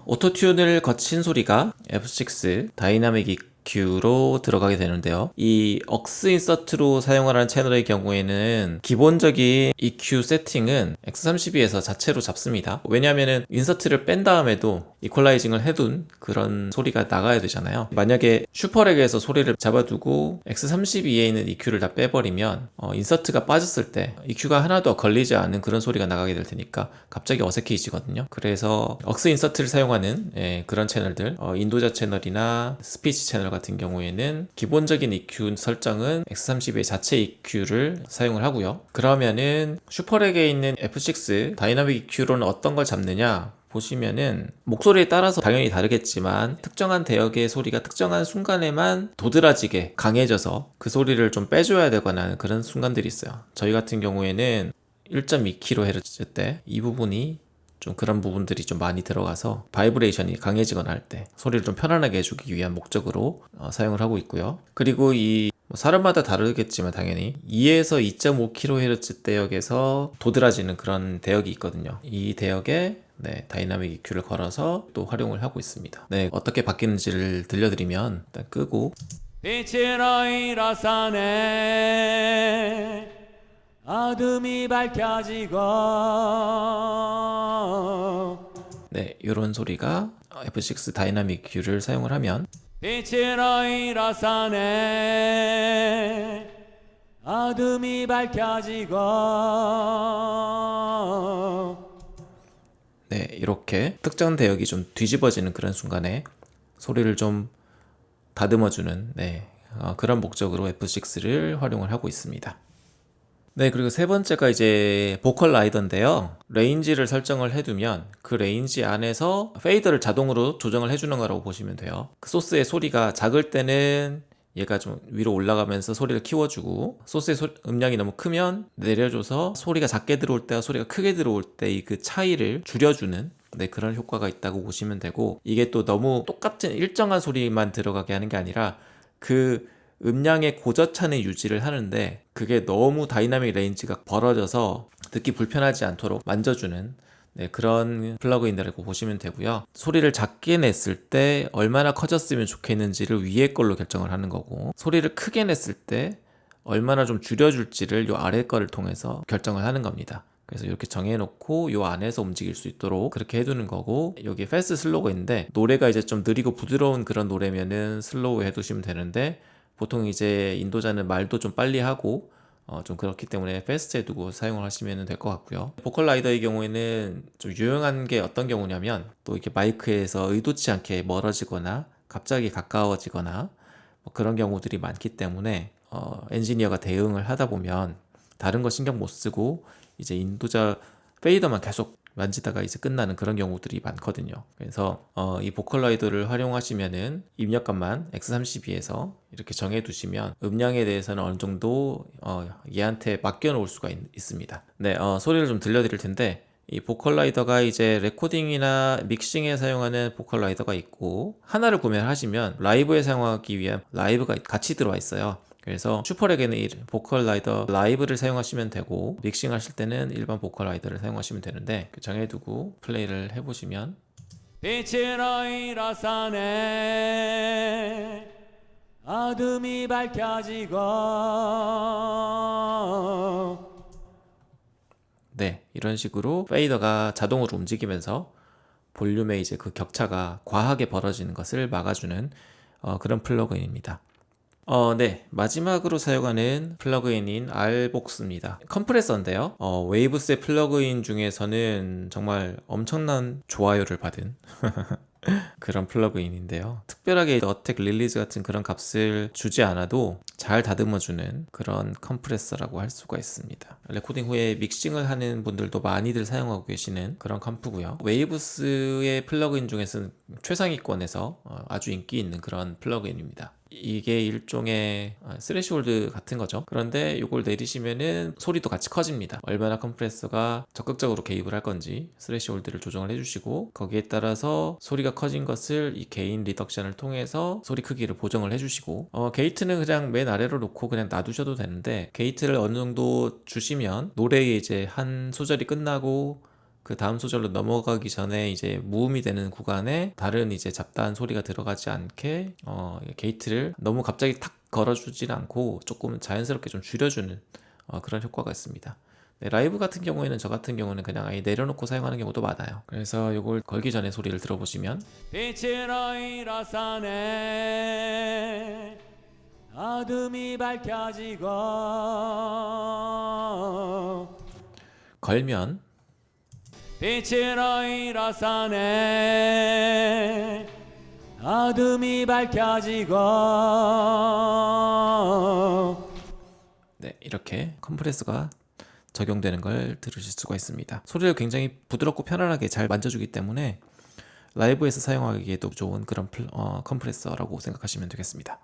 오토튠을 거친 소리가 F6 다이나믹 EQ로 들어가게 되는데요. 이 억스 인서트로 사용하는 채널의 경우에는 기본적인 EQ 세팅은 X32에서 자체로 잡습니다. 왜냐하면 인서트를 뺀 다음에도 이퀄라이징을 해둔 그런 소리가 나가야 되잖아요. 만약에 슈퍼렉에서 소리를 잡아두고 X32에 있는 EQ를 다 빼버리면 인서트가 빠졌을 때 EQ가 하나도 걸리지 않은 그런 소리가 나가게 될 테니까 갑자기 어색해지거든요. 그래서 억스 인서트를 사용하는 그런 채널들, 인도자 채널이나 스피치 채널 같은 경우에는 기본적인 EQ 설정은 X32의 자체 EQ를 사용을 하고요. 그러면은 슈퍼렉에 있는 F6 다이나믹 EQ로는 어떤 걸 잡느냐 보시면은 목소리에 따라서 당연히 다르겠지만 특정한 대역의 소리가 특정한 순간에만 도드라지게 강해져서 그 소리를 좀 빼줘야 되거나 하는 그런 순간들이 있어요. 저희 같은 경우에는 1.2kHz 때 이 부분이 좀 그런 부분들이 좀 많이 들어가서 바이브레이션이 강해지거나 할 때 소리를 좀 편안하게 해주기 위한 목적으로 사용을 하고 있고요. 그리고 이 사람마다 다르겠지만 당연히 2에서 2.5kHz 대역에서 도드라지는 그런 대역이 있거든요. 이 대역에 다이나믹 EQ를 걸어서 또 활용을 하고 있습니다. 어떻게 바뀌는지를 들려드리면 일단 끄고 빛으로 일어서네 어둠이 밝혀지고 이런 소리가 F6 다이나믹 EQ를 사용을 하면 빛으로 일어서네 어둠이 밝혀지고 이렇게 특정 대역이 좀 뒤집어지는 그런 순간에 소리를 좀 다듬어주는 그런 목적으로 F6를 활용을 하고 있습니다. 그리고 세 번째가 이제 보컬 라이더인데요. 레인지를 설정을 해두면 그 레인지 안에서 페이더를 자동으로 조정을 해주는 거라고 보시면 돼요. 그 소스의 소리가 작을 때는 얘가 좀 위로 올라가면서 소리를 키워주고 소스의 음량이 너무 크면 내려줘서 소리가 작게 들어올 때와 소리가 크게 들어올 때 그 차이를 줄여주는 그런 효과가 있다고 보시면 되고, 이게 또 너무 똑같은 일정한 소리만 들어가게 하는 게 아니라 그 음량의 고저차는 유지를 하는데 그게 너무 다이나믹 레인지가 벌어져서 듣기 불편하지 않도록 만져주는 그런 플러그인이라고 보시면 되고요. 소리를 작게 냈을 때 얼마나 커졌으면 좋겠는지를 위에 걸로 결정을 하는 거고, 소리를 크게 냈을 때 얼마나 좀 줄여줄지를 요 아래 거를 통해서 결정을 하는 겁니다. 그래서 이렇게 정해놓고 요 안에서 움직일 수 있도록 그렇게 해두는 거고, 여기 패스트 슬로우가 있는데 노래가 이제 좀 느리고 부드러운 그런 노래면은 슬로우 해두시면 되는데, 보통 이제 인도자는 말도 좀 빨리 하고 좀 그렇기 때문에 패스트에 두고 사용을 하시면 될 것 같고요. 보컬 라이더의 경우에는 좀 유용한 게 어떤 경우냐면, 또 이렇게 마이크에서 의도치 않게 멀어지거나 갑자기 가까워지거나 그런 경우들이 많기 때문에 엔지니어가 대응을 하다 보면 다른 거 신경 못 쓰고 이제 인도자 페이더만 계속 만지다가 이제 끝나는 그런 경우들이 많거든요. 그래서 이 보컬라이더를 활용하시면은 입력값만 X32에서 이렇게 정해 두시면 음량에 대해서는 어느 정도 얘한테 맡겨 놓을 수가 있습니다. 소리를 좀 들려드릴 텐데, 이 보컬라이더가 이제 레코딩이나 믹싱에 사용하는 보컬라이더가 있고, 하나를 구매를 하시면 라이브에 사용하기 위한 라이브가 같이 들어와 있어요. 그래서 슈퍼렉에는 이 보컬 라이더 라이브를 사용하시면 되고, 믹싱 하실 때는 일반 보컬 라이더를 사용하시면 되는데, 정해두고 플레이를 해보시면 빛으로 일어서네 어둠이 밝혀지고 이런 식으로 페이더가 자동으로 움직이면서 볼륨의 이제 그 격차가 과하게 벌어지는 것을 막아주는 그런 플러그인입니다. 마지막으로 사용하는 플러그인인 알복스입니다. 컴프레서인데요. 웨이브스의 플러그인 중에서는 정말 엄청난 좋아요를 받은 그런 플러그인인데요. 특별하게 어택 릴리즈 같은 그런 값을 주지 않아도 잘 다듬어주는 그런 컴프레서라고 할 수가 있습니다. 레코딩 후에 믹싱을 하는 분들도 많이들 사용하고 계시는 그런 컴프고요. 웨이브스의 플러그인 중에서는 최상위권에서 아주 인기 있는 그런 플러그인입니다. 이게 일종의 스레시홀드 같은 거죠. 그런데 이걸 내리시면은 소리도 같이 커집니다. 얼마나 컴프레서가 적극적으로 개입을 할 건지 스레시홀드를 조정을 해주시고, 거기에 따라서 소리가 커진 것을 이 게인 리덕션을 통해서 소리 크기를 보정을 해주시고, 게이트는 그냥 맨 아래로 놓고 그냥 놔두셔도 되는데, 게이트를 어느 정도 주시면 노래에 이제 한 소절이 끝나고 그 다음 소절로 넘어가기 전에 이제 무음이 되는 구간에 다른 이제 잡다한 소리가 들어가지 않게 게이트를 너무 갑자기 탁 걸어주진 않고 조금 자연스럽게 좀 줄여주는 그런 효과가 있습니다. 네, 라이브 같은 경우에는 저 같은 경우는 그냥 아예 내려놓고 사용하는 경우도 많아요. 그래서 이걸 걸기 전에 소리를 들어보시면 빛으로 일어서네 어둠이 밝혀지고 걸면 빛으로 일어서네 어둠이 밝혀지고 네, 이렇게 컴프레서가 적용되는 걸 들으실 수가 있습니다. 소리를 굉장히 부드럽고 편안하게 잘 만져주기 때문에 라이브에서 사용하기에도 좋은 그런 컴프레서라고 생각하시면 되겠습니다.